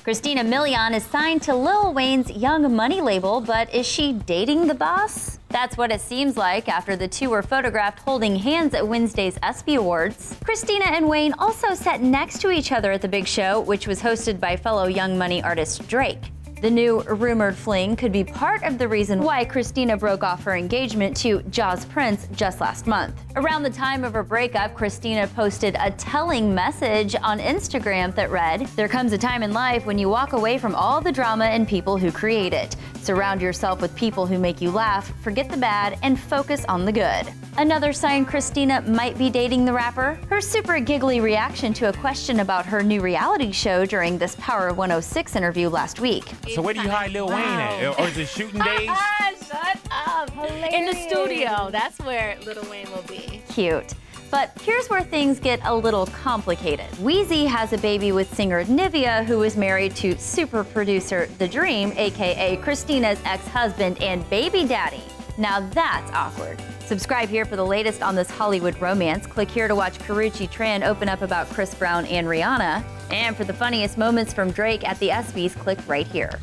Christina Milian is signed to Lil Wayne's Young Money label, but is she dating the boss? That's what it seems like after the two were photographed holding hands at Wednesday's ESPY Awards. Christina and Wayne also sat next to each other at the big show, which was hosted by fellow Young Money artist Drake. The new rumored fling could be part of the reason why Christina broke off her engagement to Jaws Prince just last month. Around the time of her breakup, Christina posted a telling message on Instagram that read, "There comes a time in life when you walk away from all the drama and people who create it. Surround yourself with people who make you laugh, forget the bad, and focus on the good." Another sign Christina might be dating the rapper? Her super giggly reaction to a question about her new reality show during this Power 106 interview last week. So where do you hide Lil Wayne at? Or is it shooting days? Shut up. Hilarious. In the studio. That's where Lil Wayne will be. Cute. But here's where things get a little complicated. Weezy has a baby with singer Nivea, who is married to super producer The Dream, aka Christina's ex-husband and baby daddy. Now that's awkward. Subscribe here for the latest on this Hollywood romance. Click here to watch Karrueche Tran open up about Chris Brown and Rihanna. And for the funniest moments from Drake at the ESPYs, click right here.